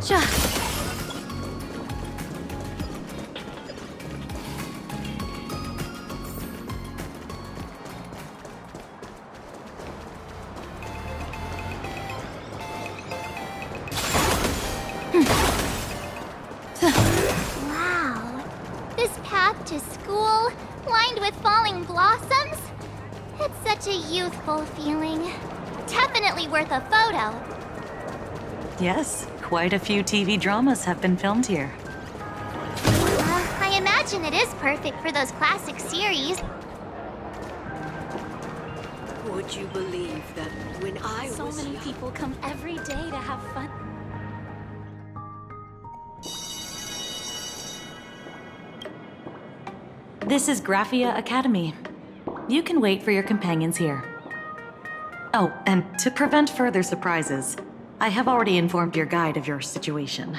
Wow, this path to school, lined with falling blossoms? It's such a youthful feeling. Definitely worth a photo. Yes, quite a few TV dramas have been filmed here. I imagine it is perfect for those classic series. Would you believe that when I was So many people come every day to have fun. This is Graphia Academy. You can wait for your companions here. Oh, and to prevent further surprises, I have already informed your guide of your situation.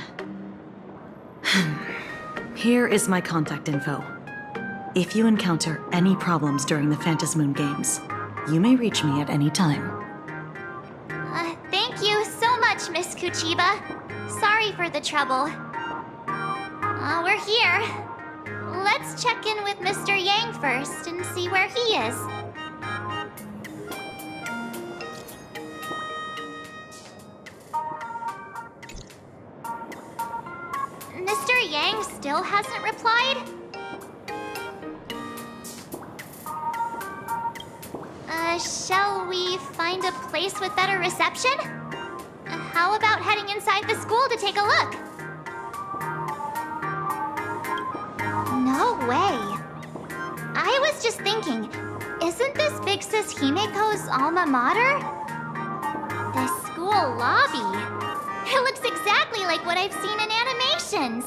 Here is my contact info. If you encounter any problems during the Phantasmoon Games, you may reach me at any time. Thank you so much, Miss Kuchiba. Sorry for the trouble. We're here. Let's check in with Mr. Yang first and see where he is. Mr. Yang still hasn't replied? Shall we find a place with better reception? How about heading inside the school to take a look? No way. I was just thinking, isn't this Big Sis Himeko's alma mater? The school lobby. It looks exactly like what I've seen in animations.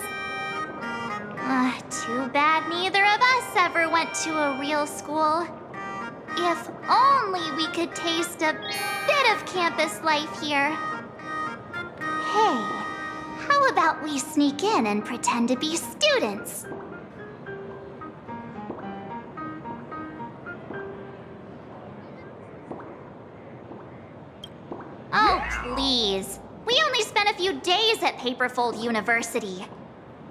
Too bad neither of us ever went to a real school. If only we could taste a bit of campus life here. Hey, how about we sneak in and pretend to be students? Oh, please. We only spent a few days at Paperfold University.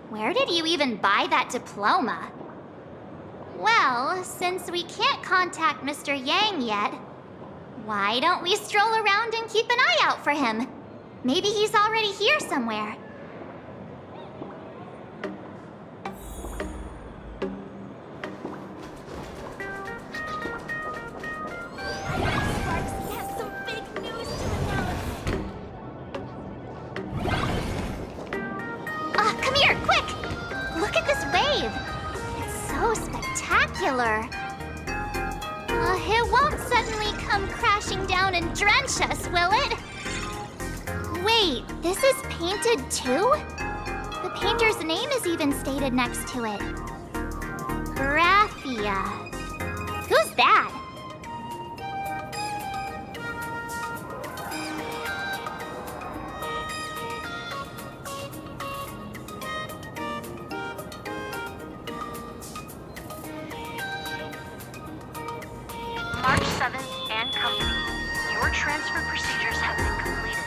Where did you even buy that diploma? Well, since we can't contact Mr. Yang yet, why don't we stroll around and keep an eye out for him? Maybe he's already here somewhere. Sparxie has some big news to announce. Come here, quick! Look at this wave. It's so spectacular. It won't suddenly come crashing down and drench us, will it? Wait, this is painted too? The painter's name is even stated next to it. Graphia. Who's that? March 7th and Company. Your transfer procedures have been completed.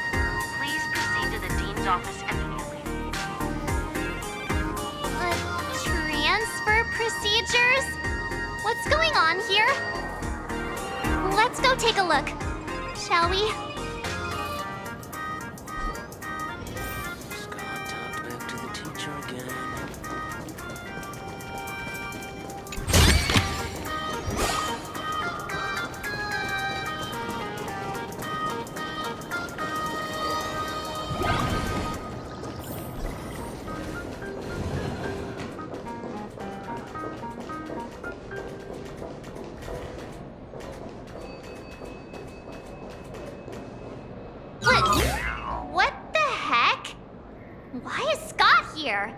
Please proceed to the Dean's office immediately. Transfer procedures? What's going on here? Let's go take a look, shall we? Scott talked back to the teacher again. What the heck? Why is Scott here?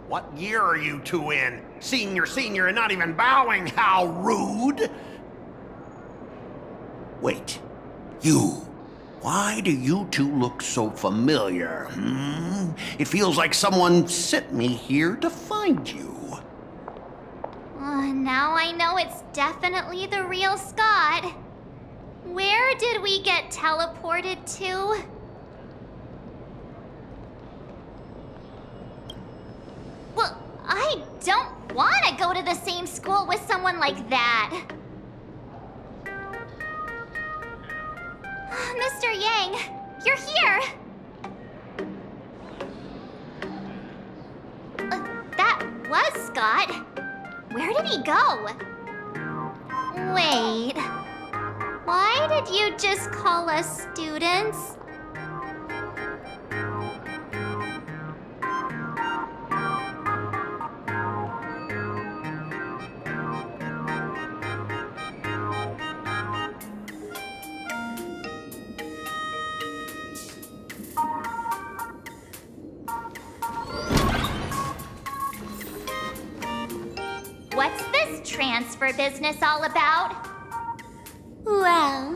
What year are you two in? Senior, and not even bowing. How rude! Wait, you. Why do you two look so familiar? It feels like someone sent me here to find you. Now I know it's definitely the real Scott. Where did we get teleported to? don't want to go to the same school with someone like that. Mr. Yang, you're here. That was Scott. Where did he go? Wait. Why did you just call us students? What's this transfer business all about? Well,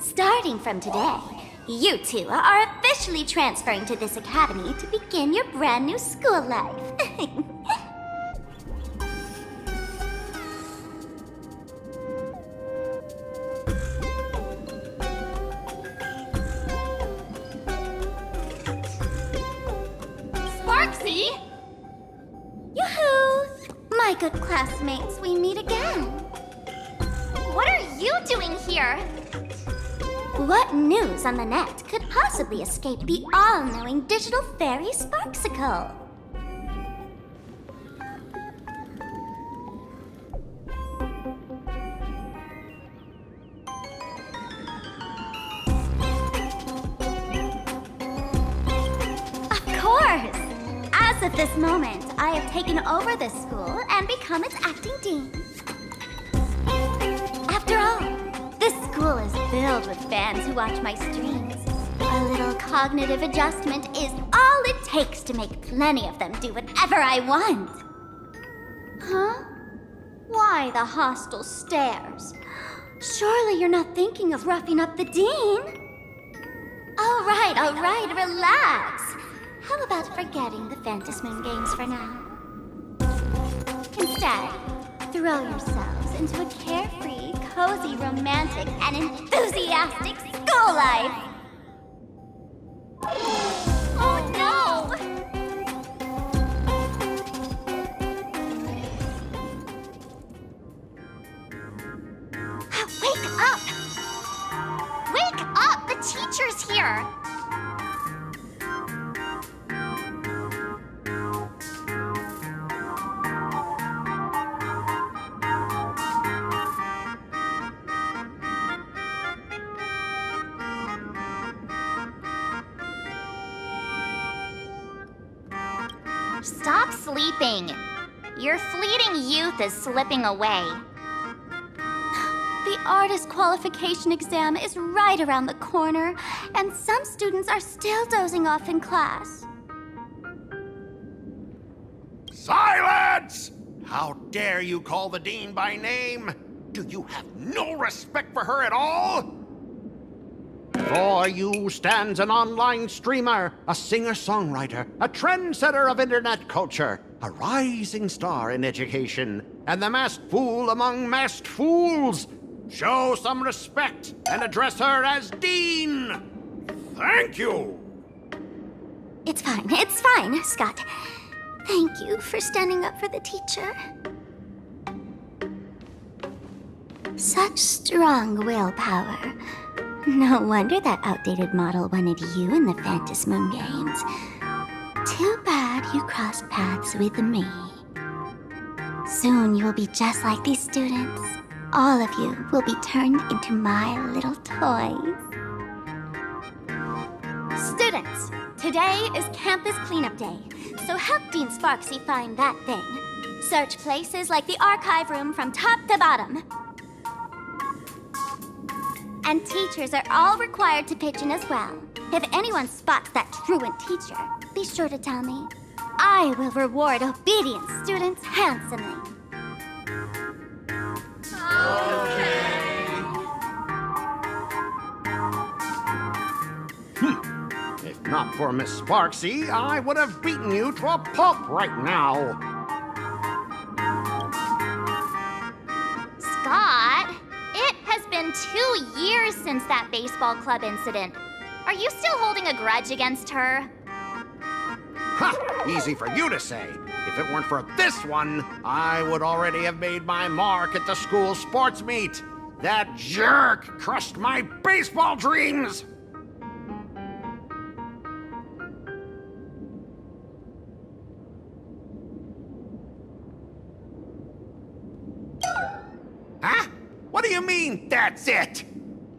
starting from today, you two are officially transferring to this academy to begin your brand new school life. Sparxie? Yoo-hoo! My good classmates, we meet again. What are you doing here? What news on the net could possibly escape the all-knowing digital fairy Sparxicle? Of course! As of this moment, I have taken over this school and become its acting dean. After all, this school is filled with fans who watch my streams. A little cognitive adjustment is all it takes to make plenty of them do whatever I want. Huh? Why the hostile stares? Surely you're not thinking of roughing up the dean? All right, relax. How about forgetting the Phantasmoon games for now? Instead, throw yourselves into a carefree, cozy, romantic, and enthusiastic school life! Oh no! Wake up! Wake up! The teacher's here! Stop sleeping. Your fleeting youth is slipping away. The artist qualification exam is right around the corner, and some students are still dozing off in class. Silence! How dare you call the dean by name? Do you have no respect for her at all? Before you stands an online streamer, a singer-songwriter, a trendsetter of internet culture, a rising star in education, and the masked fool among masked fools. Show some respect and address her as Dean. Thank you. It's fine, Scott. Thank you for standing up for the teacher. Such strong willpower. No wonder that outdated model wanted you in the Phantasmoon games. Too bad you crossed paths with me. Soon you'll be just like these students. All of you will be turned into my little toys. Students, today is campus cleanup day, so help Dean Sparxie find that thing. Search places like the archive room from top to bottom. And teachers are all required to pitch in as well. If anyone spots that truant teacher, be sure to tell me. I will reward obedient students handsomely. If not for Miss Sparxie, I would have beaten you to a pulp right now. Scott, it has been 2 years since that baseball club incident. Are you still holding a grudge against her? Ha! Easy for you to say. If it weren't for this one, I would already have made my mark at the school sports meet. That jerk crushed my baseball dreams! Huh? What do you mean, that's it?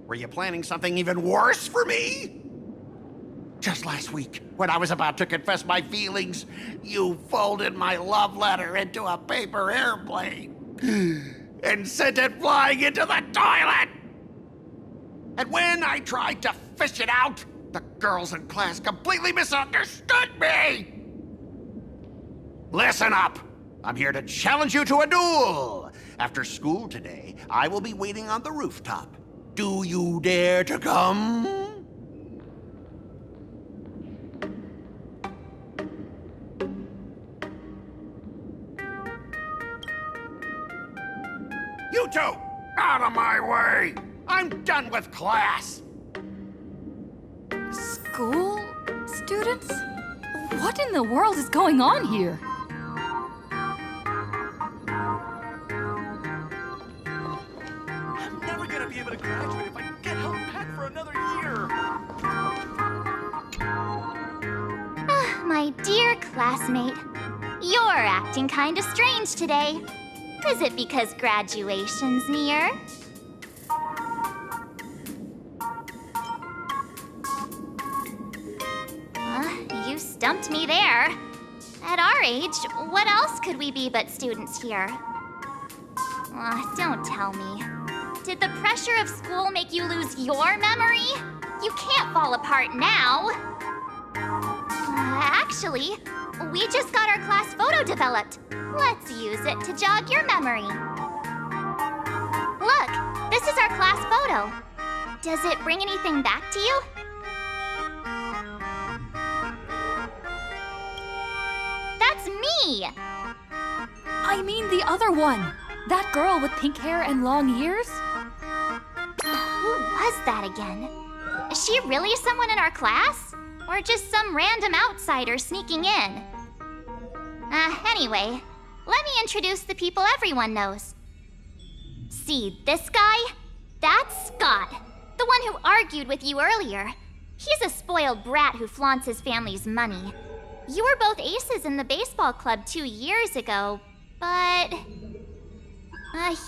Were you planning something even worse for me? Just last week, when I was about to confess my feelings, you folded my love letter into a paper airplane and sent it flying into the toilet! And when I tried to fish it out, the girls in class completely misunderstood me! Listen up! I'm here to challenge you to a duel! After school today, I will be waiting on the rooftop. Do you dare to come? You two, out of my way! I'm done with class! School students? What in the world is going on here? I'm never gonna be able to graduate if I get held back for another year. My dear classmate, you're acting kinda strange today. Is it because graduation's near? You stumped me there. At our age, what else could we be but students here? Don't tell me. Did the pressure of school make you lose your memory? You can't fall apart now. Actually, we just got our class photo developed. Let's use it to jog your memory. Look, this is our class photo. Does it bring anything back to you? That's me! I mean the other one. That girl with pink hair and long ears? Who was that again? Is she really someone in our class? Or just some random outsider sneaking in? Anyway, let me introduce the people everyone knows. See this guy? That's Scott, the one who argued with you earlier. He's a spoiled brat who flaunts his family's money. You were both aces in the baseball club 2 years ago, but...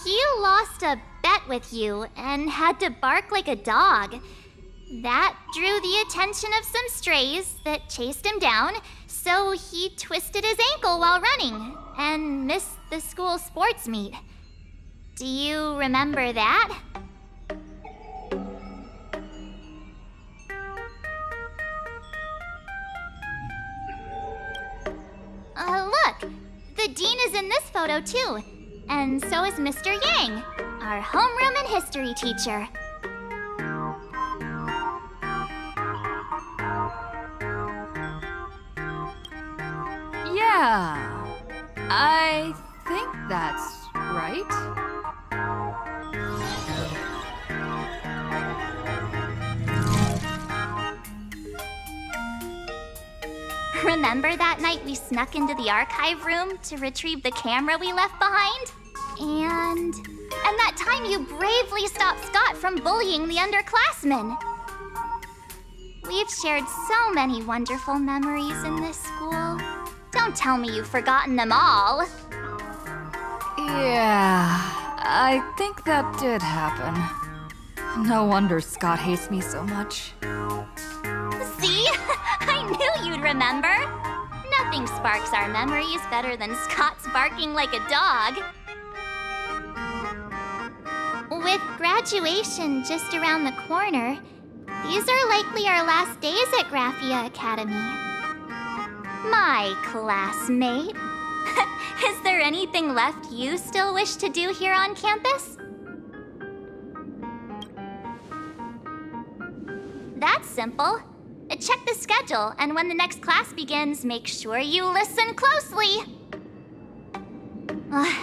he lost a bet with you and had to bark like a dog. That drew the attention of some strays that chased him down, so he twisted his ankle while running and missed the school sports meet. Do you remember that? Look! The dean is in this photo too, and so is Mr. Yang, our homeroom and history teacher. Yeah, I think that's right. Remember that night we snuck into the archive room to retrieve the camera we left behind? And that time you bravely stopped Scott from bullying the underclassmen. We've shared so many wonderful memories in this school. Don't tell me you've forgotten them all. Yeah, I think that did happen. No wonder Scott hates me so much. See? I knew you'd remember. Nothing sparks our memories better than Scott's barking like a dog. With graduation just around the corner, these are likely our last days at Graphia Academy. My classmate. Is there anything left you still wish to do here on campus? That's simple. Check the schedule, and when the next class begins, make sure you listen closely.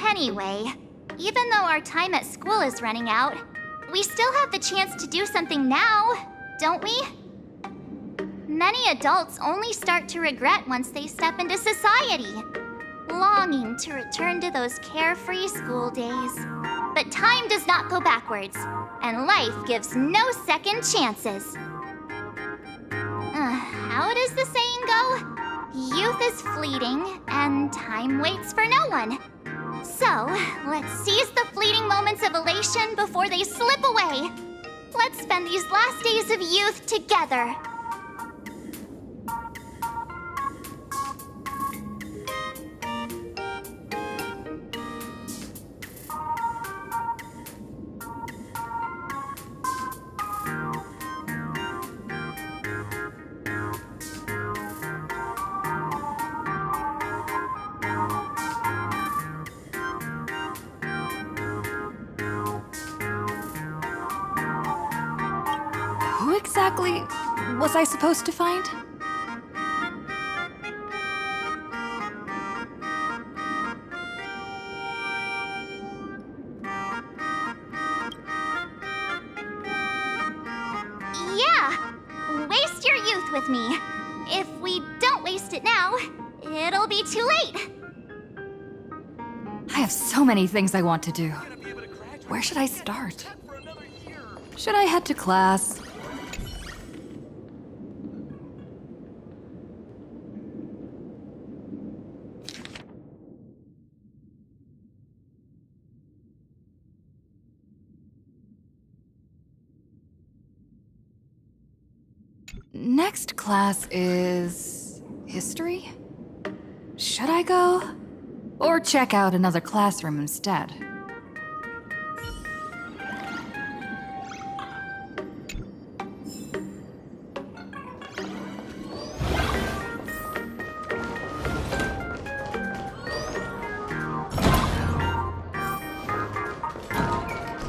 Anyway, even though our time at school is running out, we still have the chance to do something now, don't we? Many adults only start to regret once they step into society. longing to return to those carefree school days. But time does not go backwards, and life gives no second chances. How does the saying go? Youth is fleeting, and time waits for no one. So, let's seize the fleeting moments of elation before they slip away. Let's spend these last days of youth together. Who exactly was I supposed to find? Yeah! Waste your youth with me. If we don't waste it now, it'll be too late. I have so many things I want to do. Where should I start? Should I head to class? Next class is history? Should I go? Or check out another classroom instead?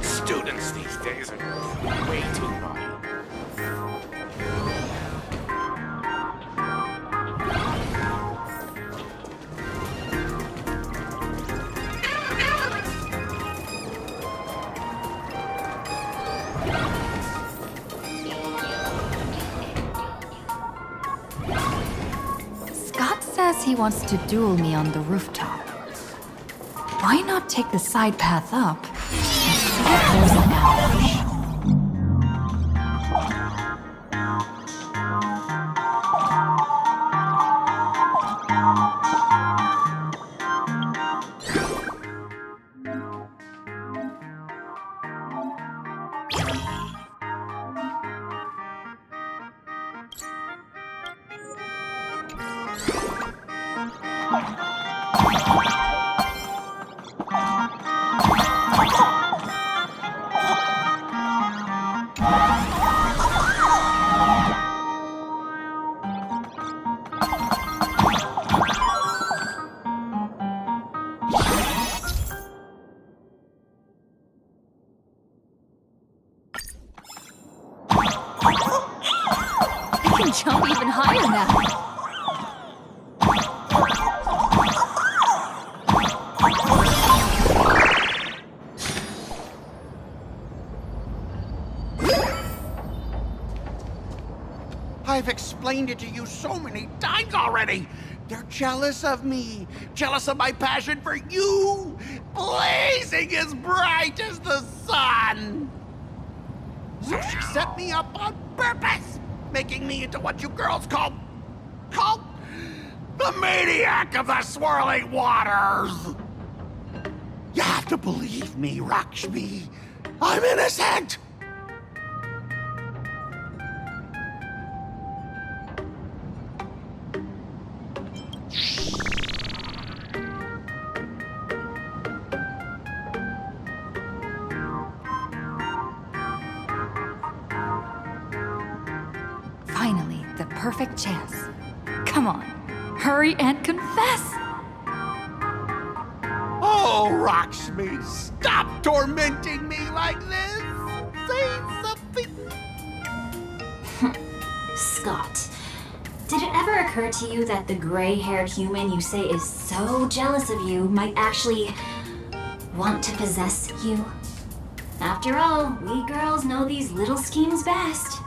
Students these days are way too naughty. Scott says he wants to duel me on the rooftop. Why not take the side path up and see if there's an ambush? I can jump even higher now. I've explained it to you so many times already. They're jealous of me, jealous of my passion for you, blazing as bright as the sun. So she set me up on purpose, making me into what you girls call the maniac of the swirling waters. You have to believe me, Rakshmi. I'm innocent. Finally, the perfect chance. Come on, hurry and confess! Oh, Rakshmi, stop tormenting me like this. Say something. Scott, did it ever occur to you that the gray-haired human you say is so jealous of you might actually want to possess you? After all, we girls know these little schemes best.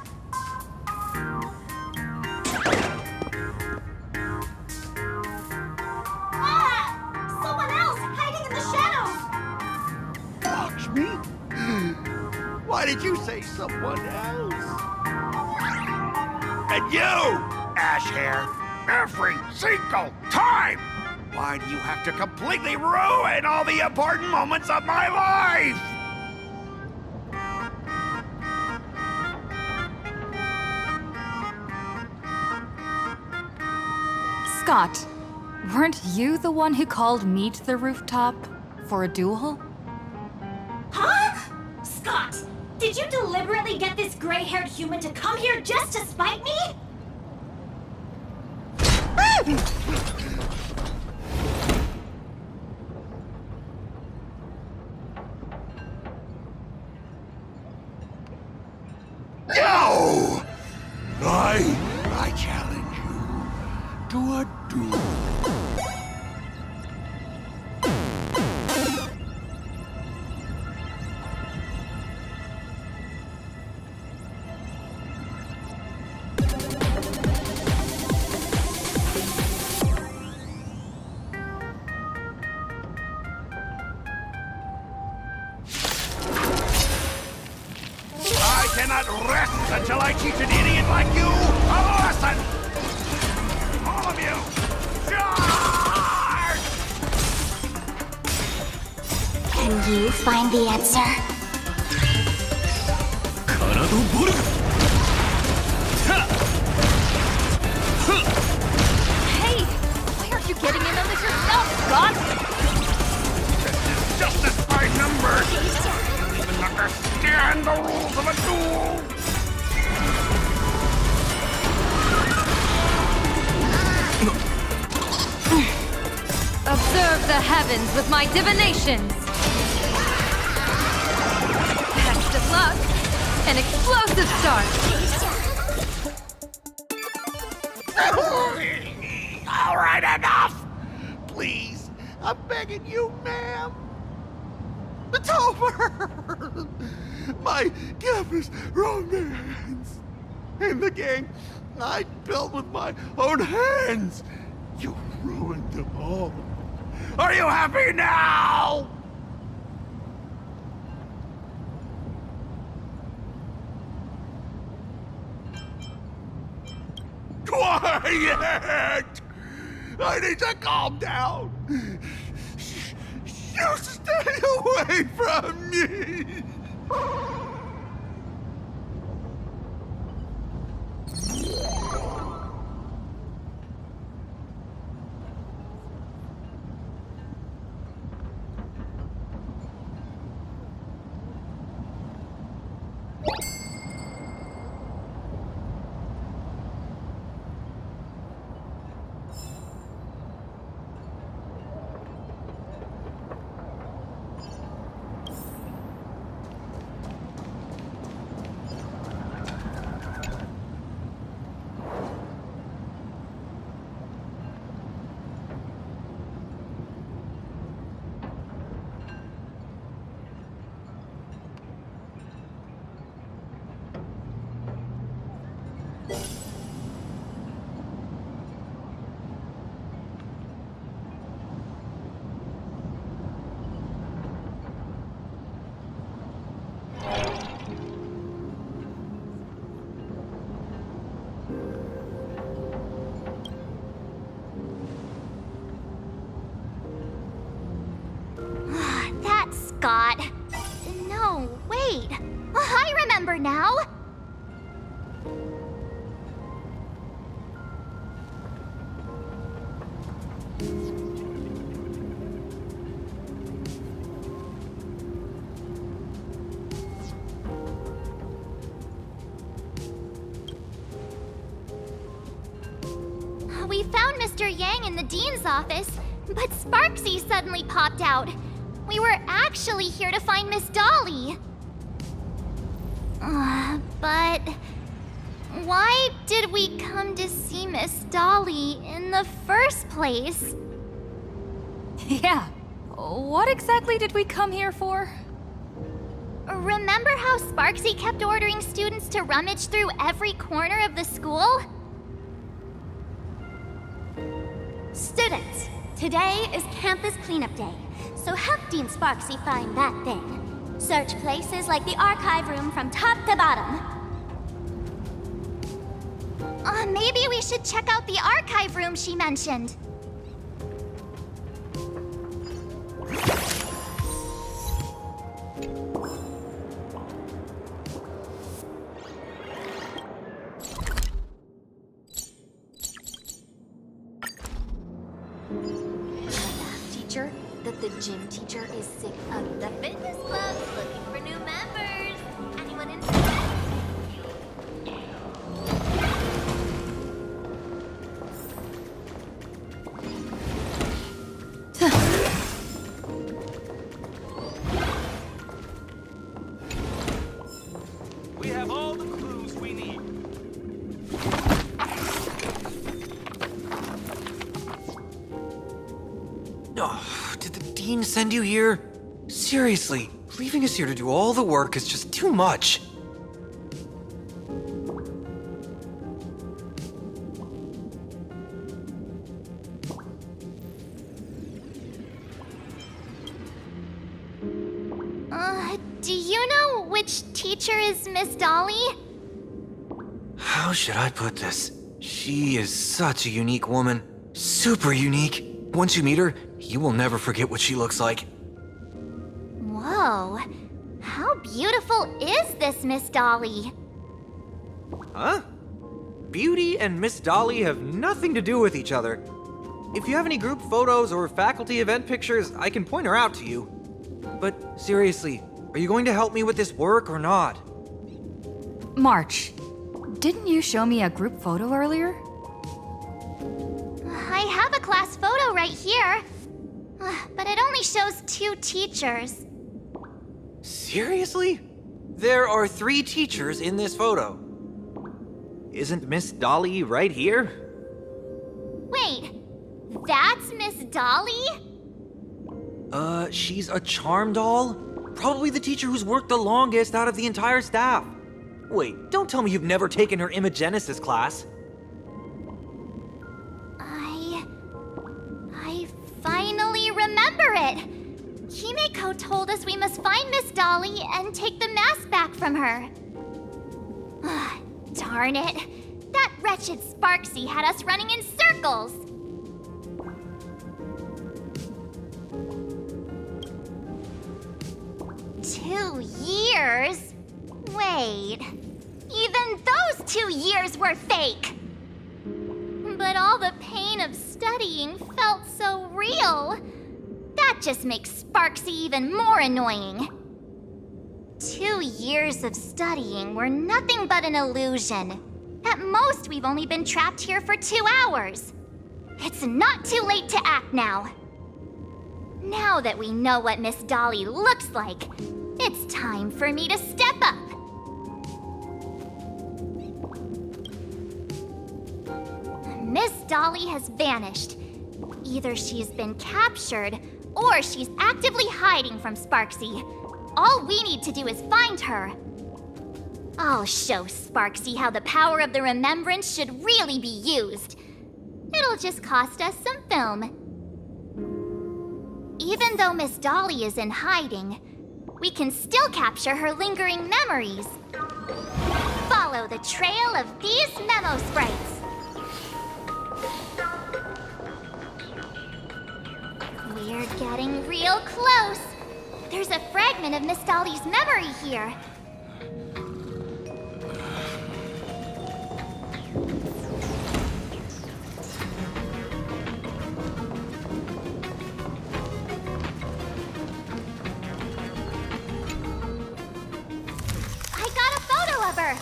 Why did you say someone else? And you, Ash Hair, every single time! Why do you have to completely ruin all the important moments of my life? Scott, weren't you the one who called me to the rooftop for a duel? Huh? Scott, did you deliberately get this gray-haired human to come here just to spite me? No! I challenge you to a duel. I cannot rest until I teach an idiot like you a lesson! All of you, charge! Can you find the answer? Hey, why aren't you getting in on this yourself, Scott? This is justice by numbers! You don't even understand the rules of a duel! Observe the heavens with my divinations. Best of luck. An explosive start. All right, enough! Please, I'm begging you, ma'am. It's over! My campus romance! And the gang I built with my own hands! You ruined them all. Are you happy now? Quiet! I need to calm down. You stay away from me! That's Scott. No, wait. I remember now. We found Mr. Yang in the dean's office, but Sparxie suddenly popped out. We were actually here to find Miss Dolly. But why did we come to see Miss Dolly in the first place? Yeah. What exactly did we come here for? Remember how Sparxie kept ordering students to rummage through every corner of the school? Students, today is campus cleanup day, so help Dean Sparxie find that thing. Search places like the archive room from top to bottom. Maybe we should check out the archive room she mentioned. Teacher, that the gym teacher is sick of The fitness club's looking for new members. Anyone interested? We have all the clues we need. Oh, did the dean send you here? Seriously, leaving us here to do all the work is just too much. Do you know which teacher is Miss Dolly? How should I put this? She is such a unique woman. Super unique. Once you meet her, you will never forget what she looks like. Whoa. How beautiful is this Miss Dolly? Huh? Beauty and Miss Dolly have nothing to do with each other. If you have any group photos or faculty event pictures, I can point her out to you. But seriously, are you going to help me with this work or not? March, didn't you show me a group photo earlier? I have a class photo right here. But it only shows 2 teachers. Seriously? There are 3 teachers in this photo. Isn't Miss Dolly right here? Wait, that's Miss Dolly? She's a charm doll? Probably the teacher who's worked the longest out of the entire staff. Wait, don't tell me you've never taken her Imagenesis class. I finally remember it. Himeko told us we must find Miss Dolly and take the mask back from her. Darn it. That wretched Sparxie had us running in circles. Two years? Wait. Even those 2 years were fake. But all the pain of studying felt so real. That just makes Sparxie even more annoying. 2 years of studying were nothing but an illusion. At most, we've only been trapped here for 2 hours. It's not too late to act now. Now that we know what Miss Dolly looks like, it's time for me to step up. Miss Dolly has vanished. Either she's been captured, or she's actively hiding from Sparxie. All we need to do is find her. I'll show Sparxie how the power of the remembrance should really be used. It'll just cost us some film. Even though Miss Dolly is in hiding, we can still capture her lingering memories. Follow the trail of these memo sprites. We're getting real close. There's a fragment of Miss Dolly's memory here. I got a photo of her.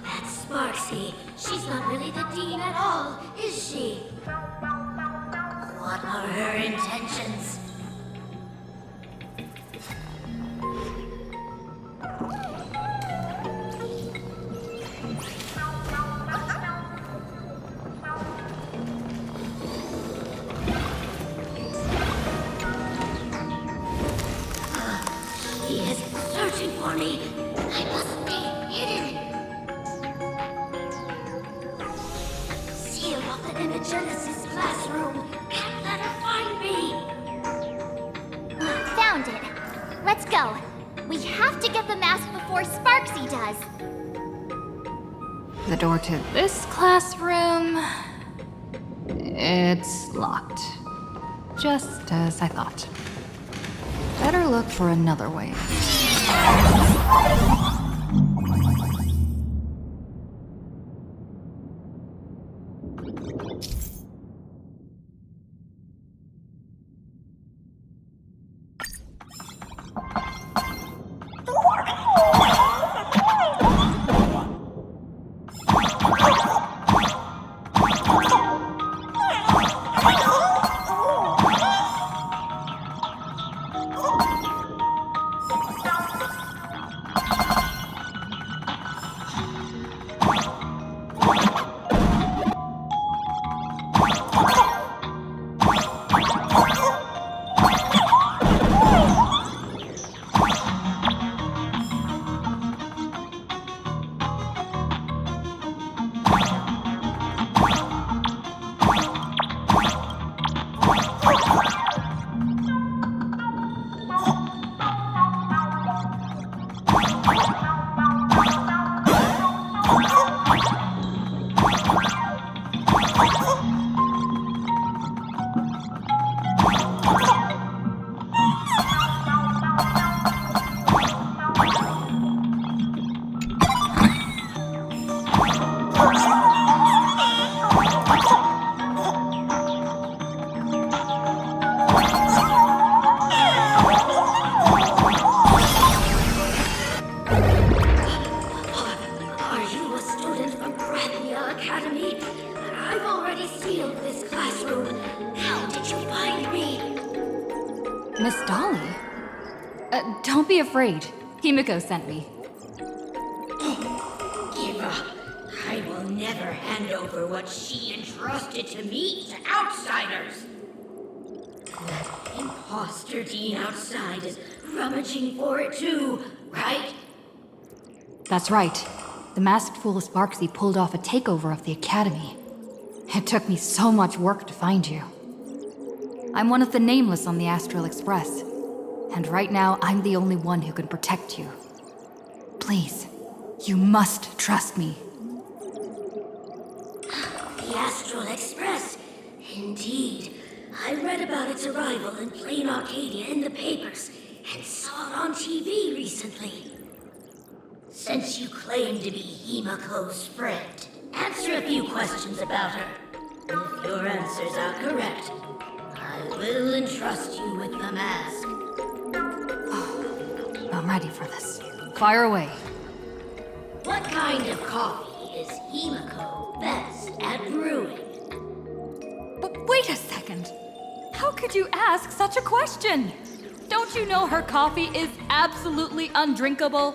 That's Sparxie. She's not really the dean at all, is she? What are her intentions? She is searching for me. I must be hidden. Seal off the Imagenesis classroom. Can't let her find me. Found it. Let's go. We have to get the mask before Sparxie does. The door to this classroom... it's locked. Just as I thought. Better look for another way. Miss Dolly? Don't be afraid. Himiko sent me. Give up. I will never hand over what she entrusted to me to outsiders. That imposter dean outside is rummaging for it too, right? That's right. The masked fool Sparxie pulled off a takeover of the academy. It took me so much work to find you. I'm one of the nameless on the Astral Express, and right now I'm the only one who can protect you. Please, you must trust me. The Astral Express? Indeed. I read about its arrival in Plain Arcadia in the papers, and saw it on TV recently. Since you claim to be Himiko's friend, answer a few questions about her. If your answers are correct, I will entrust you with the mask. I'm ready for this. Fire away. What kind of coffee is Himiko best at brewing? But wait a second. How could you ask such a question? Don't you know her coffee is absolutely undrinkable?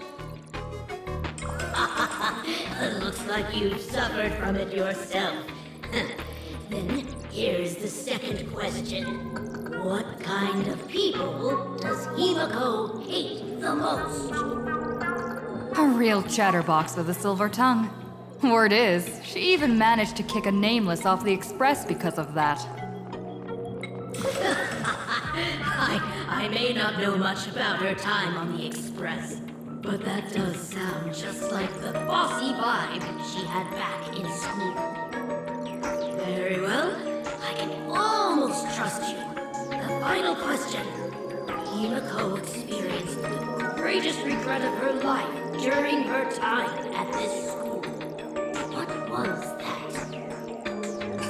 Looks like you've suffered from it yourself. Then here's the second question. What kind of people does Himiko hate the most? A real chatterbox with a silver tongue. Word is, she even managed to kick a nameless off the express because of that. I may not know much about her time on the express, but that does sound just like the bossy vibe she had back in school. Very well, I can almost trust you. The final question. Himiko experienced the greatest regret of her life during her time at this school. What was that?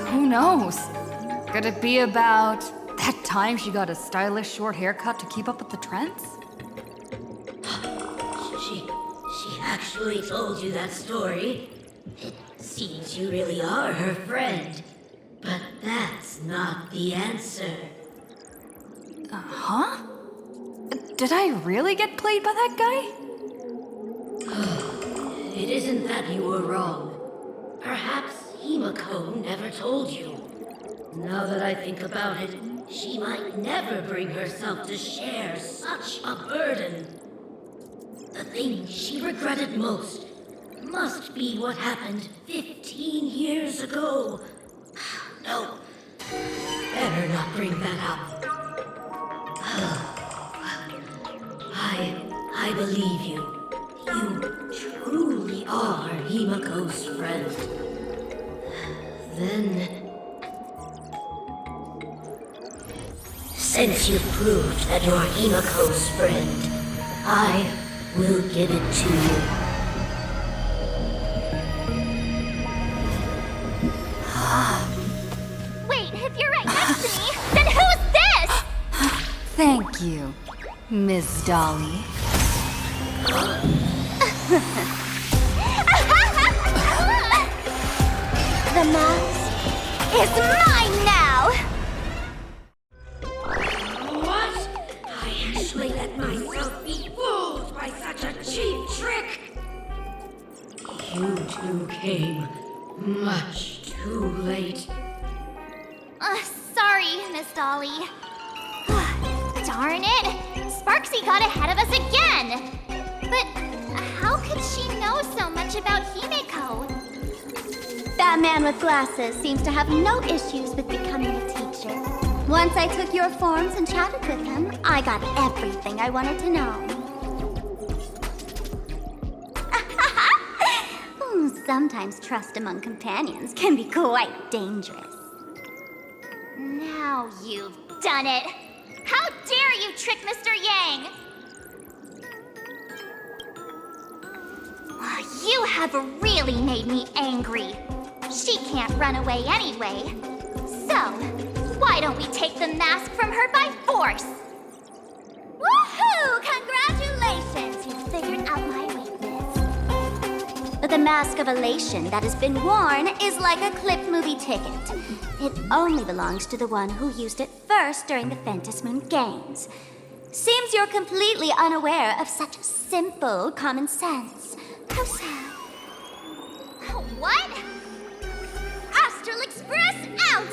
Who knows? Could it be about that time she got a stylish short haircut to keep up with the trends? She actually told you that story. It seems you really are her friend. But that's not the answer. Huh? Did I really get played by that guy? It isn't that you were wrong. Perhaps Himiko never told you. Now that I think about it, she might never bring herself to share such a burden. The thing she regretted most must be what happened 15 years ago. No, better not bring that up. believe you. You truly are Himako's friend. Then... since you've proved that you're Himako's friend, I will give it to you. Wait, if you're right next to me, then who's this? Thank you, Miss Dolly. The mask is mine now! What? I actually let myself be fooled by such a cheap trick! You two came much too late. Sorry, Miss Dolly. Darn it! Sparxie got ahead of us again! But how could she know so much about Himeko? That man with glasses seems to have no issues with becoming a teacher. Once I took your forms and chatted with him, I got everything I wanted to know. Sometimes trust among companions can be quite dangerous. Now you've done it! How dare you trick Mr. Yang! You have really made me angry. She can't run away anyway. So, why don't we take the mask from her by force? Woohoo! Congratulations! You figured out my weakness. The mask of elation that has been worn is like a clipped movie ticket. It only belongs to the one who used it first during the Ventus Moon Games. Seems you're completely unaware of such simple common sense. How sad. What? Astral Express out!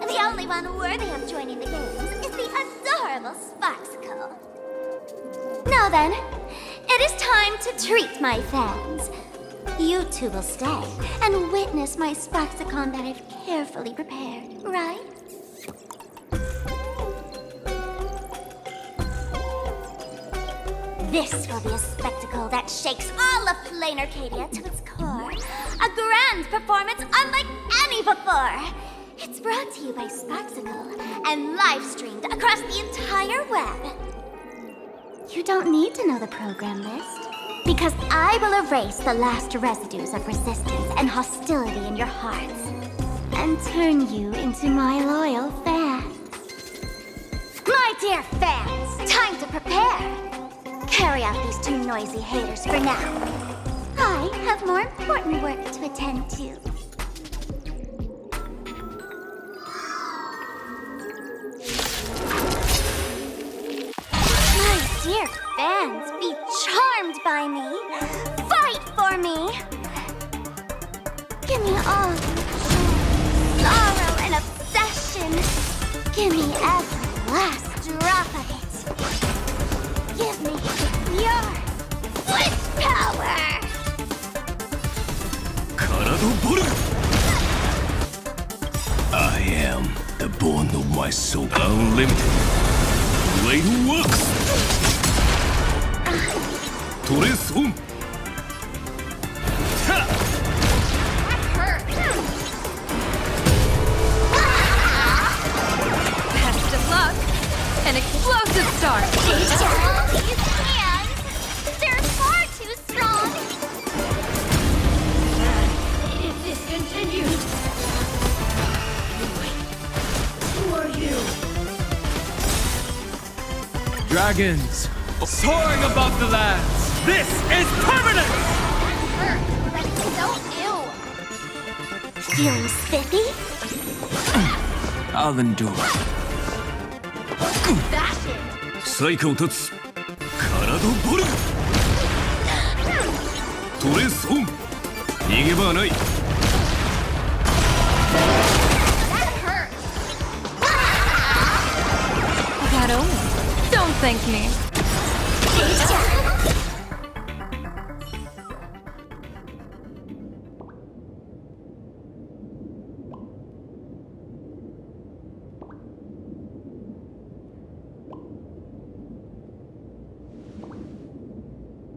The only one worthy of joining the games is the adorable Sparxicle. Now then, it is time to treat my fans. You two will stay and witness my Sparxicon that I've carefully prepared, right? This will be a spectacle that shakes all of Plain Arcadia to its core. A grand performance unlike any before. It's brought to you by Sparxicle and live-streamed across the entire web. You don't need to know the program list, because I will erase the last residues of resistance and hostility in your hearts and turn you into my loyal fans. My dear fans, time to prepare. Carry out these two noisy haters for now. I have more important work to attend to. My dear fans, be charmed by me. Fight for me. Give me all your joy, sorrow, and obsession. Give me every last drop of it. Give me your switch power! I am the bone of my soul. Unlimited. Blade works! Trace home! Best of luck! An explosive start! These hands! They're far too strong! If this continues... Wait, who are you? Dragons, soaring above the lands. This is permanent! That's so ew! Feeling spiffy? I'll endure. Fashion! サイカを立つ体ボルトレースオン逃げ場はない That hurt! That only. Don't thank me.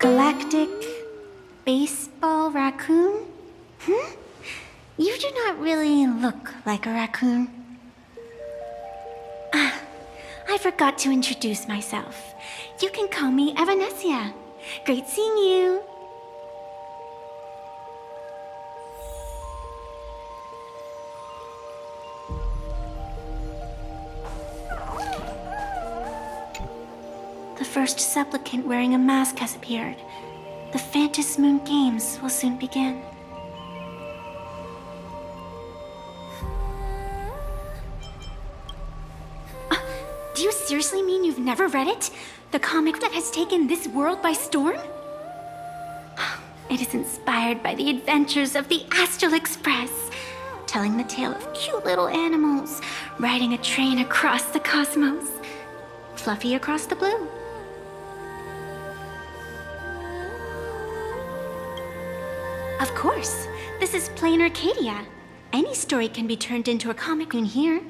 Galactic baseball raccoon? You do not really look like a raccoon. I forgot to introduce myself. You can call me Evanescia. Great seeing you. The first supplicant wearing a mask has appeared. The Phantom Moon Games will soon begin. Do you seriously mean you've never read it? The comic that has taken this world by storm? It is inspired by the adventures of the Astral Express, telling the tale of cute little animals riding a train across the cosmos, fluffy across the blue. Of course, this is plain Arcadia. Any story can be turned into a comic in here.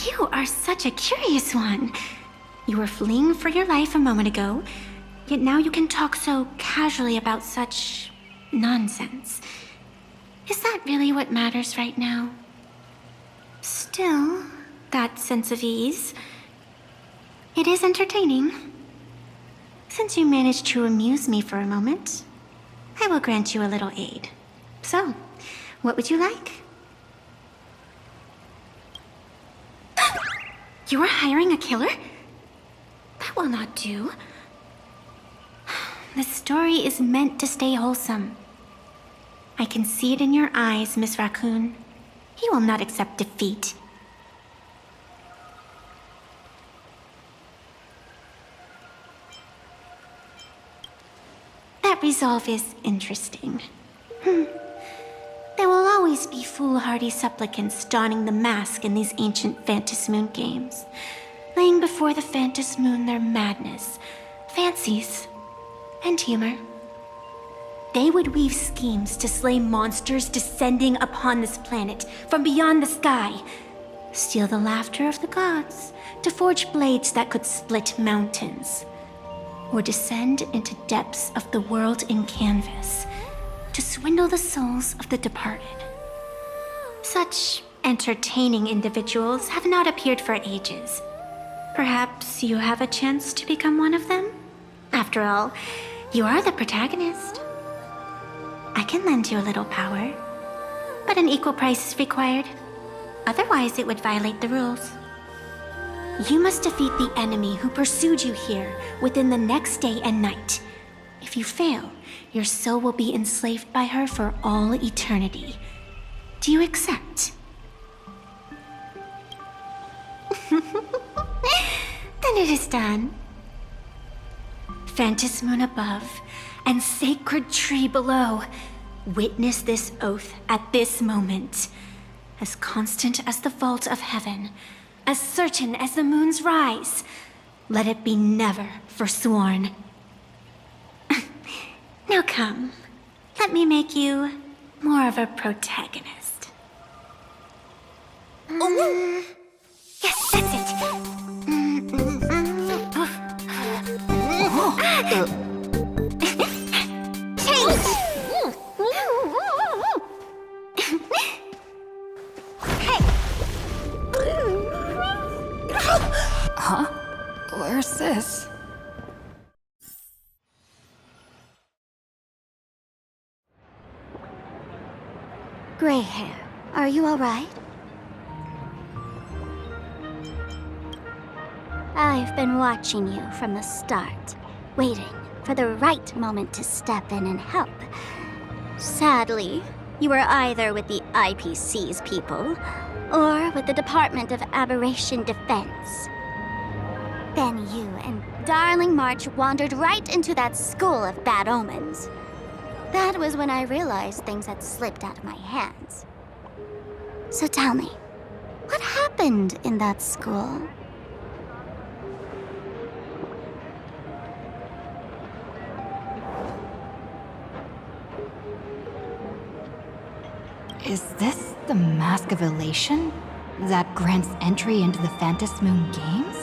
You are such a curious one. You were fleeing for your life a moment ago, yet now you can talk so casually about such nonsense. Is that really what matters right now? Still, that sense of ease, it is entertaining. Since you managed to amuse me for a moment, I will grant you a little aid. So, what would you like? You are hiring a killer? That will not do. The story is meant to stay wholesome. I can see it in your eyes, Miss Raccoon. He will not accept defeat. That resolve is interesting. There will always be foolhardy supplicants donning the mask in these ancient Phantom Moon games, laying before the Phantom Moon their madness, fancies, and humor. They would weave schemes to slay monsters descending upon this planet from beyond the sky, steal the laughter of the gods to forge blades that could split mountains, or descend into depths of the world in canvas to swindle the souls of the departed. Such entertaining individuals have not appeared for ages. Perhaps you have a chance to become one of them? After all, you are the protagonist. I can lend you a little power, but an equal price is required. Otherwise, it would violate the rules. You must defeat the enemy who pursued you here within the next day and night. If you fail, your soul will be enslaved by her for all eternity. Do you accept? Then it is done. Phantom Moon above and sacred tree below, witness this oath at this moment. As constant as the vault of heaven, as certain as the moon's rise, let it be never forsworn. Now come, let me make you more of a protagonist. Yes, that's it. Change! Hey! Huh? Where's this? Gray hair, are you all right? I've been watching you from the start, waiting for the right moment to step in and help. Sadly, you were either with the IPC's people, or with the Department of Aberration Defense. Then you and Darling March wandered right into that school of bad omens. That was when I realized things had slipped out of my hands. So tell me, what happened in that school? Is this the Mask of Elation that grants entry into the Phantom Moon Games?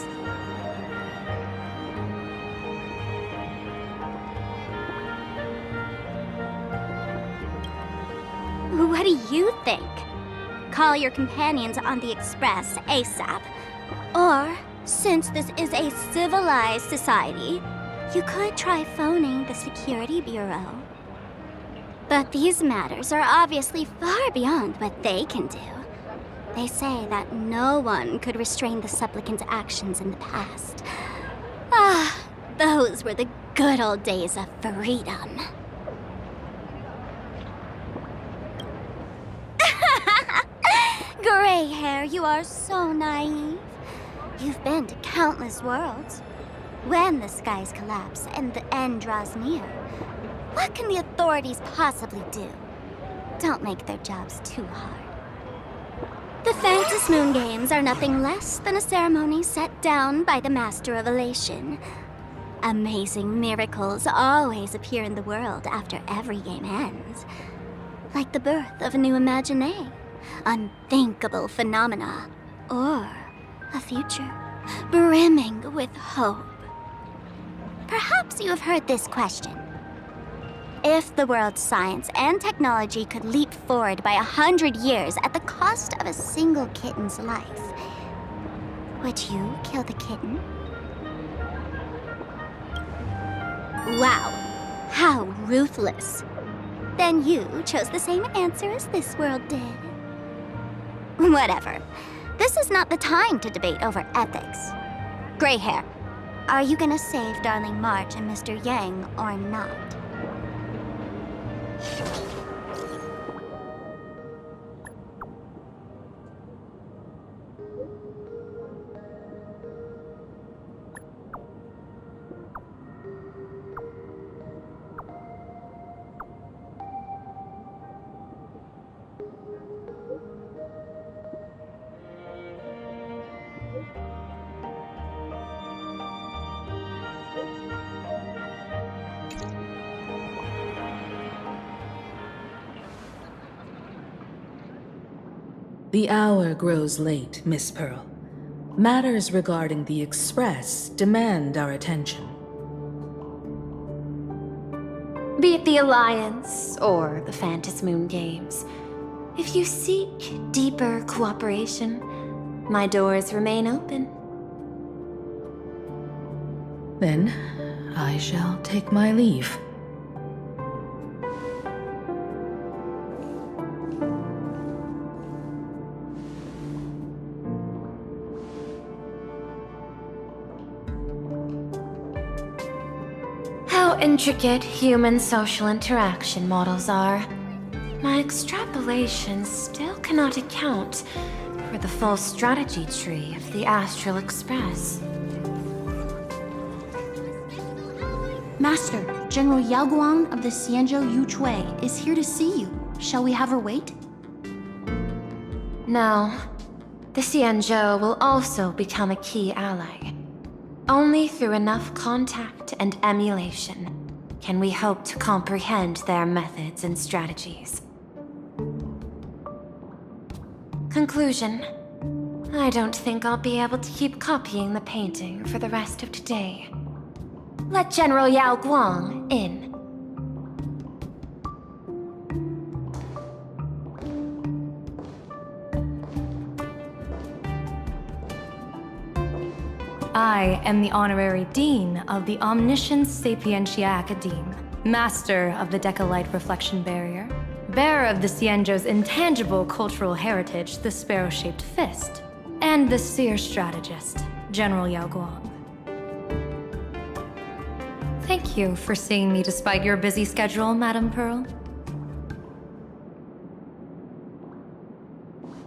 What do you think? Call your companions on the Express ASAP. Or, since this is a civilized society, you could try phoning the Security Bureau. But these matters are obviously far beyond what they can do. They say that no one could restrain the supplicant's actions in the past. Ah, those were the good old days of freedom. Gray hair, you are so naive. You've been to countless worlds. When the skies collapse and the end draws near, what can the authorities possibly do? Don't make their jobs too hard. The Phantom Moon Games are nothing less than a ceremony set down by the Master of Elation. Amazing miracles always appear in the world after every game ends. Like the birth of a new imagination, unthinkable phenomena, or a future brimming with hope. Perhaps you have heard this question. If the world's science and technology could leap forward by 100 years at the cost of a single kitten's life, would you kill the kitten? Wow, how ruthless. Then you chose the same answer as this world did. Whatever. This is not the time to debate over ethics. Gray hair, are you gonna save Darling March and Mr. Yang or not? The hour grows late, Miss Pearl. Matters regarding the Express demand our attention. Be it the Alliance or the Phantom Moon Games, if you seek deeper cooperation, my doors remain open. Then, I shall take my leave. Intricate human social interaction models are. My extrapolations still cannot account for the full strategy tree of the Astral Express. Master, General Yao Guang of the Xianzhou Yuchui is here to see you. Shall we have her wait? No. The Xianzhou will also become a key ally. Only through enough contact and emulation can we hope to comprehend their methods and strategies. Conclusion. I don't think I'll be able to keep copying the painting for the rest of today. Let General Yao Guang in. I am the Honorary Dean of the Omniscience Sapientia Academe, Master of the Decalite Reflection Barrier, bearer of the Xianzhou's intangible cultural heritage, the Sparrow-Shaped Fist, and the Seer Strategist, General Yao Guang. Thank you for seeing me despite your busy schedule, Madame Pearl.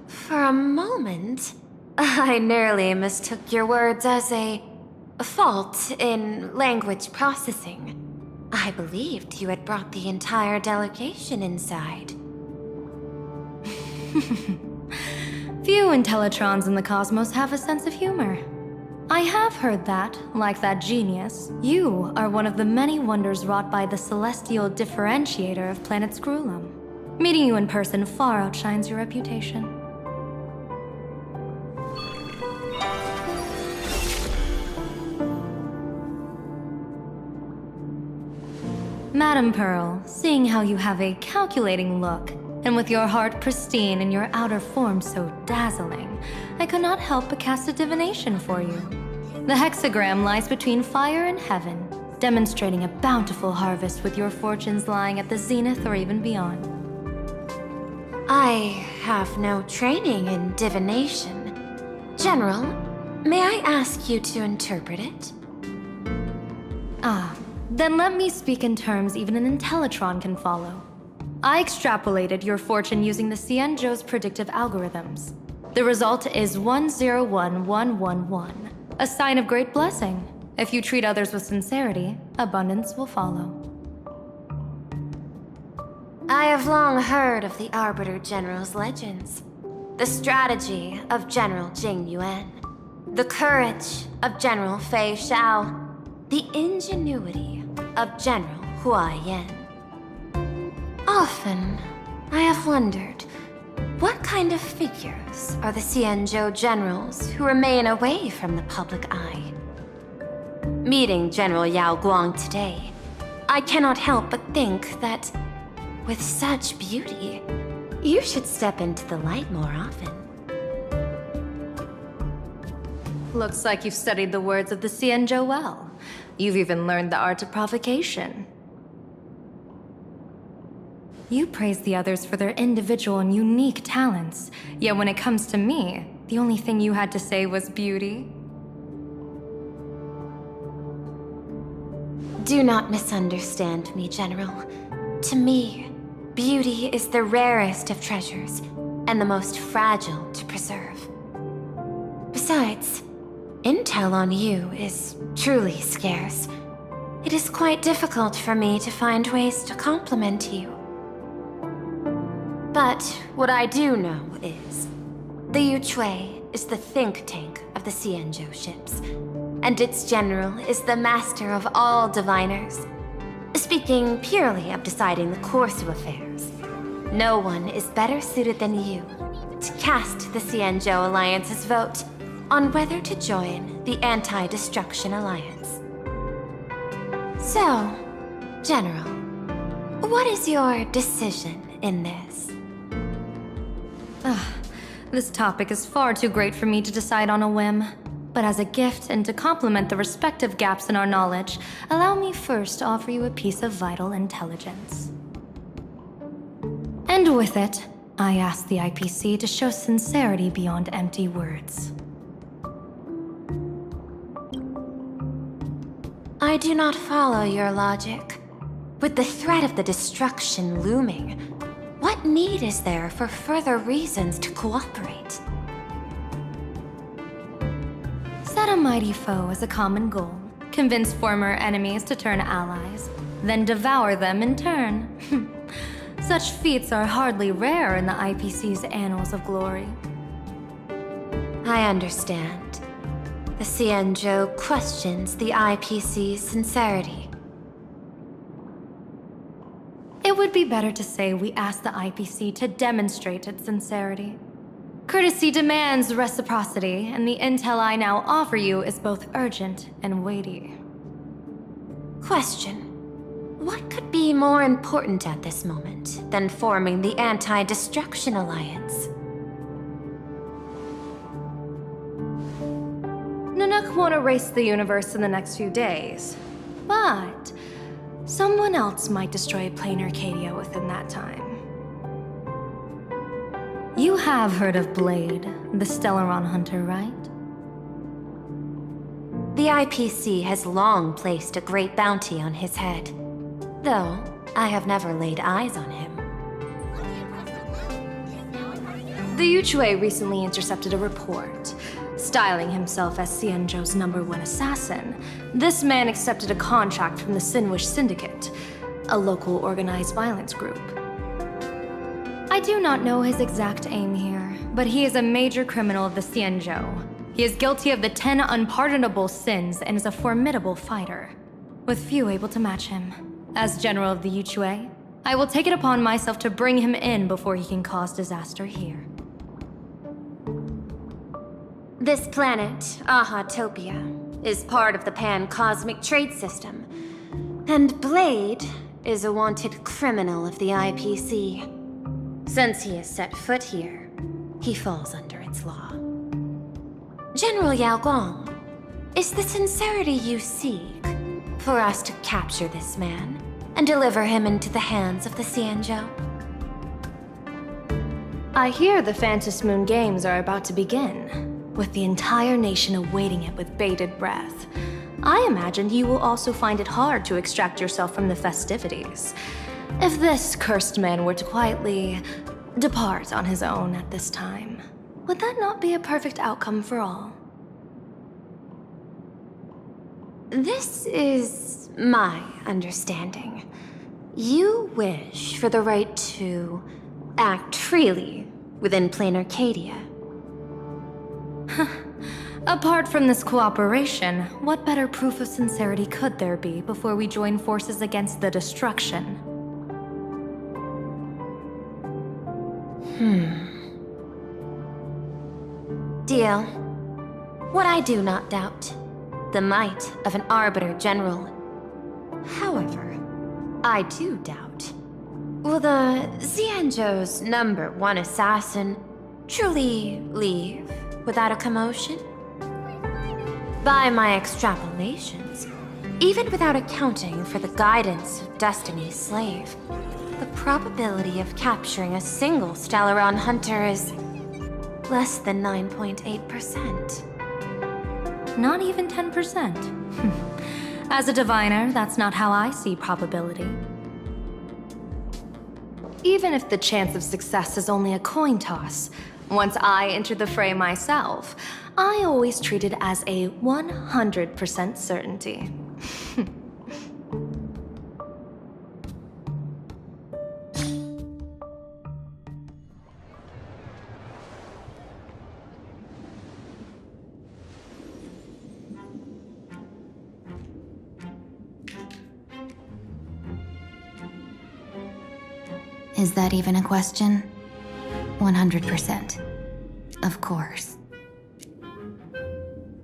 For a moment, I nearly mistook your words as a fault in language processing. I believed you had brought the entire delegation inside. Few Intellitrons in the cosmos have a sense of humor. I have heard that, like that genius, you are one of the many wonders wrought by the celestial differentiator of planet Scrulum. Meeting you in person far outshines your reputation. Madam Pearl, seeing how you have a calculating look, and with your heart pristine and your outer form so dazzling, I could not help but cast a divination for you. The hexagram lies between fire and heaven, demonstrating a bountiful harvest with your fortunes lying at the zenith or even beyond. I have no training in divination. General, may I ask you to interpret it? Then let me speak in terms even an Intellitron can follow. I extrapolated your fortune using the Xianzhou's predictive algorithms. The result is 101111, a sign of great blessing. If you treat others with sincerity, abundance will follow. I have long heard of the Arbiter General's legends. The strategy of General Jing Yuan. The courage of General Fei Xiao. The ingenuity of General Hua Yan. Often, I have wondered, what kind of figures are the Xianzhou generals who remain away from the public eye? Meeting General Yao Guang today, I cannot help but think that, with such beauty, you should step into the light more often. Looks like you've studied the words of the Xianzhou well. You've even learned the art of provocation. You praise the others for their individual and unique talents, yet when it comes to me, the only thing you had to say was beauty. Do not misunderstand me, General. To me, beauty is the rarest of treasures and the most fragile to preserve. Besides, intel on you is truly scarce. It is quite difficult for me to find ways to compliment you. But what I do know is, the Yuchui is the think tank of the Xianzhou ships, and its general is the master of all diviners. Speaking purely of deciding the course of affairs, no one is better suited than you to cast the Xianzhou Alliance's vote on whether to join the Anti-Destruction Alliance. So, General, what is your decision in this? This topic is far too great for me to decide on a whim. But as a gift and to complement the respective gaps in our knowledge, allow me first to offer you a piece of vital intelligence. And with it, I ask the IPC to show sincerity beyond empty words. I do not follow your logic. With the threat of the destruction looming, what need is there for further reasons to cooperate? Set a mighty foe as a common goal, convince former enemies to turn allies, then devour them in turn. Such feats are hardly rare in the IPC's annals of glory. I understand. The Xianzhou questions the IPC's sincerity. It would be better to say we ask the IPC to demonstrate its sincerity. Courtesy demands reciprocity, and the intel I now offer you is both urgent and weighty. Question. What could be more important at this moment than forming the Anti-Destruction Alliance? Nanook won't erase the universe in the next few days, but someone else might destroy plain Arcadia within that time. You have heard of Blade, the Stellaron hunter, right? The IPC has long placed a great bounty on his head, though I have never laid eyes on him. The Yuchui recently intercepted a report. Styling himself as Xianzhou's #1 assassin, this man accepted a contract from the Sinwish Syndicate, a local organized violence group. I do not know his exact aim here, but he is a major criminal of the Xianzhou. He is guilty of the 10 unpardonable sins and is a formidable fighter, with few able to match him. As general of the Yuchui, I will take it upon myself to bring him in before he can cause disaster here. This planet, Ahatopia, is part of the pan-cosmic trade system. And Blade is a wanted criminal of the IPC. Since he has set foot here, he falls under its law. General Yao Guang, is the sincerity you seek for us to capture this man and deliver him into the hands of the Xianzhou? I hear the Phantom Moon Games are about to begin, with the entire nation awaiting it with bated breath. I imagine you will also find it hard to extract yourself from the festivities. If this cursed man were to quietly depart on his own at this time, would that not be a perfect outcome for all? This is my understanding. You wish for the right to act freely within plain Arcadia. Apart from this cooperation, what better proof of sincerity could there be before we join forces against the destruction? Deal. What I do not doubt, the might of an Arbiter General. However, I do doubt, will the Xianzhou's #1 assassin truly leave without a commotion? By my extrapolations, even without accounting for the guidance of Destiny's slave, the probability of capturing a single Stellaron hunter is less than 9.8%. Not even 10%. As a diviner, that's not how I see probability. Even if the chance of success is only a coin toss, once I enter the fray myself, I always treat it as a 100% certainty. Is that even a question? 100%. Of course.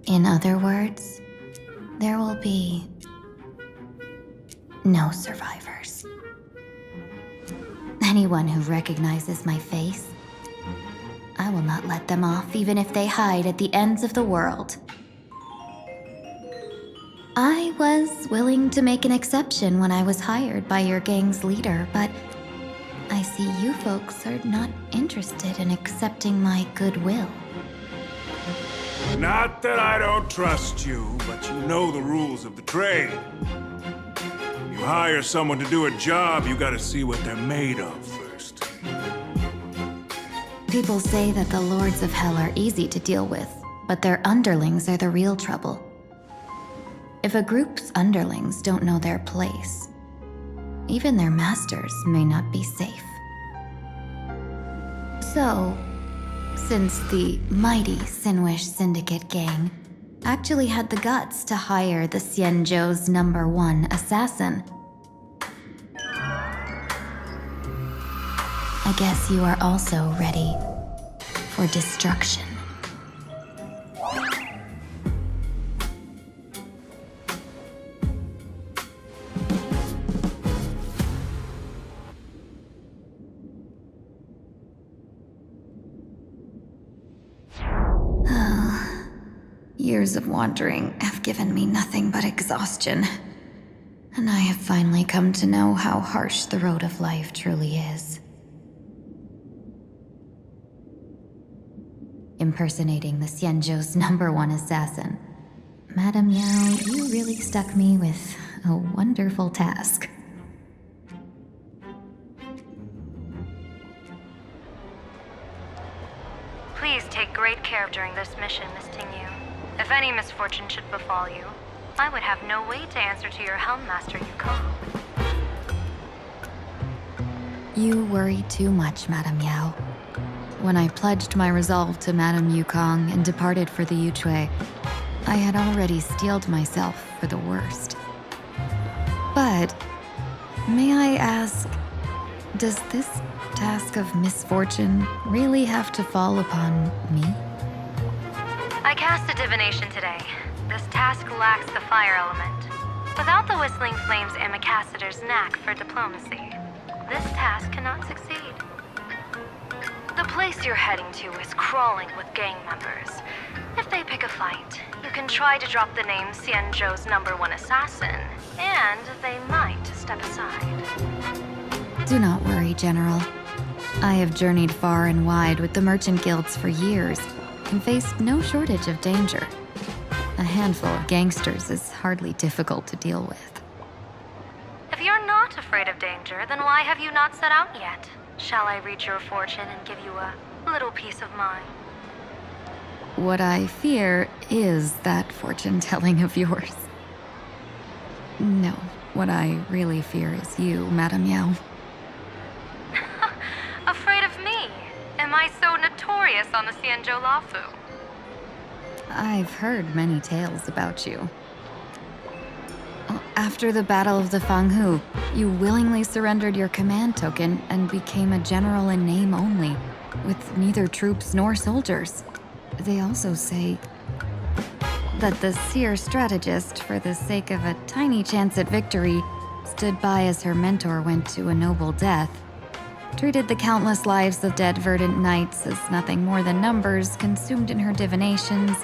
In other words, there will be no survivors. Anyone who recognizes my face, I will not let them off even if they hide at the ends of the world. I was willing to make an exception when I was hired by your gang's leader, but I see you folks are not interested in accepting my goodwill. Not that I don't trust you, but you know the rules of the trade. You hire someone to do a job, you gotta see what they're made of first. People say that the Lords of Hell are easy to deal with, but their underlings are the real trouble. If a group's underlings don't know their place, even their masters may not be safe. So, since the mighty Sinwish Syndicate gang actually had the guts to hire the Xianzhou's #1 assassin, I guess you are also ready for destruction. Years of wandering have given me nothing but exhaustion, and I have finally come to know how harsh the road of life truly is. Impersonating the Xianzhou's #1 assassin. Madame Yao, you really stuck me with a wonderful task. Please take great care during this mission, Miss Tingyu. If any misfortune should befall you, I would have no way to answer to your Helmmaster Yukong. You worry too much, Madame Yao. When I pledged my resolve to Madame Yukong and departed for the Yuchui, I had already steeled myself for the worst. But, may I ask, Does this task of misfortune really have to fall upon me? I cast a divination today. This task lacks the fire element. Without the Whistling Flames Ambassador's knack for diplomacy, this task cannot succeed. The place you're heading to is crawling with gang members. If they pick a fight, you can try to drop the name Xianzhou's #1 assassin, and they might step aside. Do not worry, General. I have journeyed far and wide with the merchant guilds for years and faced no shortage of danger. A handful of gangsters is hardly difficult to deal with. If you're not afraid of danger, then why have you not set out yet? Shall I read your fortune and give you a little peace of mind? What I fear is that fortune-telling of yours. No, what I really fear is you, Madame Yao. Afraid of me? Am I so notorious on the Xianzhou Lafu? I've heard many tales about you. After the Battle of the Fanghu, you willingly surrendered your command token and became a general in name only, with neither troops nor soldiers. They also say that the seer strategist, for the sake of a tiny chance at victory, stood by as her mentor went to a noble death, treated the countless lives of dead verdant knights as nothing more than numbers consumed in her divinations,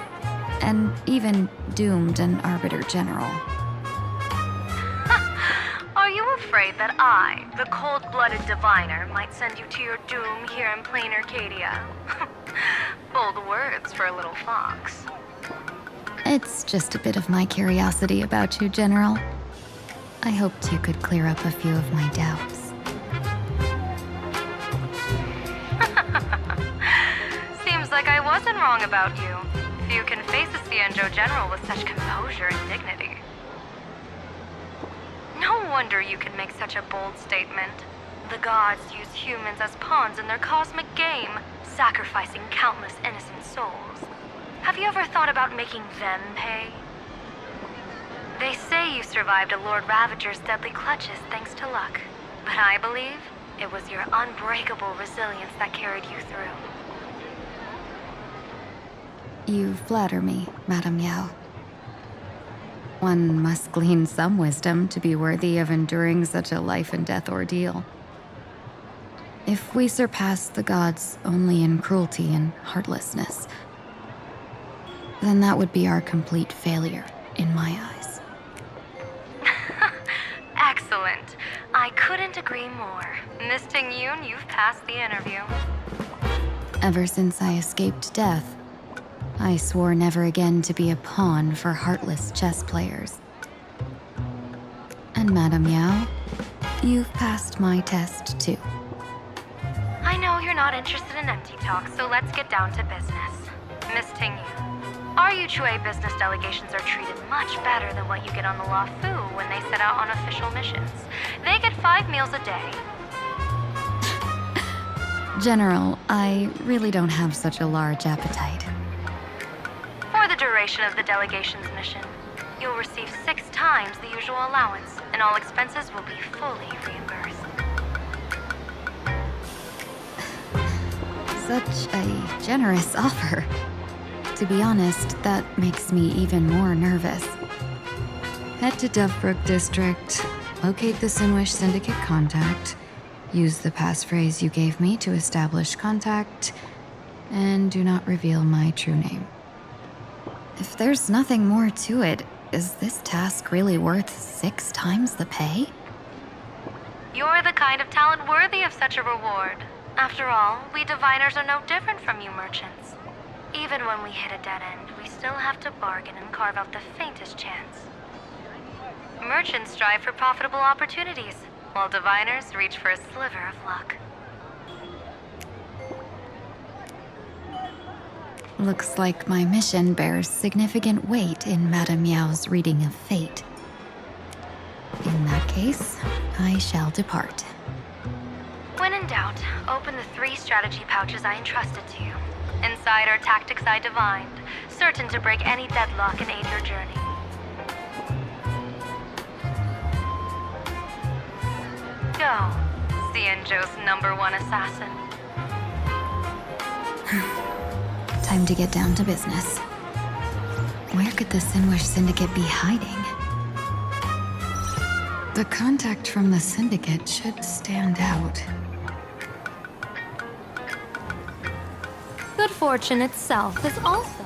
and even doomed an arbiter general. Are you afraid that I, the cold-blooded diviner, might send you to your doom here in plain Arcadia? Bold words for a little fox. It's just a bit of my curiosity about you, General. I hoped you could clear up a few of my doubts. Seems like I wasn't wrong about you. Few can face a Xianzhou general with such composure and dignity. No wonder you can make such a bold statement. The gods use humans as pawns in their cosmic game, sacrificing countless innocent souls. Have you ever thought about making them pay? They say you survived a Lord Ravager's deadly clutches thanks to luck, but I believe it was your unbreakable resilience that carried you through. You flatter me, Madame Yao. One must glean some wisdom to be worthy of enduring such a life-and-death ordeal. If we surpass the gods only in cruelty and heartlessness, then that would be our complete failure in my eyes. Excellent. I couldn't agree more. Miss Ting-Yun, you've passed the interview. Ever since I escaped death, I swore never again to be a pawn for heartless chess players. And Madame Yao, you've passed my test too. I know you're not interested in empty talk, so let's get down to business. Miss Ting-Yun, our Yuchue business delegations are treated much better than what you get on the Lafu when they set out on official missions. They get 5 meals a day. General, I really don't have such a large appetite. For the duration of the delegation's mission, you'll receive 6 times the usual allowance, and all expenses will be fully reimbursed. Such a generous offer. To be honest, that makes me even more nervous. Head to Dovebrook District, locate the Sinwish Syndicate contact, use the passphrase you gave me to establish contact, and do not reveal my true name. If there's nothing more to it, is this task really worth 6 times the pay? You're the kind of talent worthy of such a reward. After all, we diviners are no different from you merchants. Even when we hit a dead end, we still have to bargain and carve out the faintest chance. Merchants strive for profitable opportunities, while diviners reach for a sliver of luck. Looks like my mission bears significant weight in Madame Yao's reading of fate. In that case, I shall depart. When in doubt, open the 3 strategy pouches I entrusted to you. Inside are tactics I divined, certain to break any deadlock and aid your journey. Go. Cienjo's #1 assassin. Time to get down to business. Where could the Sinwish Syndicate be hiding? The contact from the Syndicate should stand out. Good fortune itself is also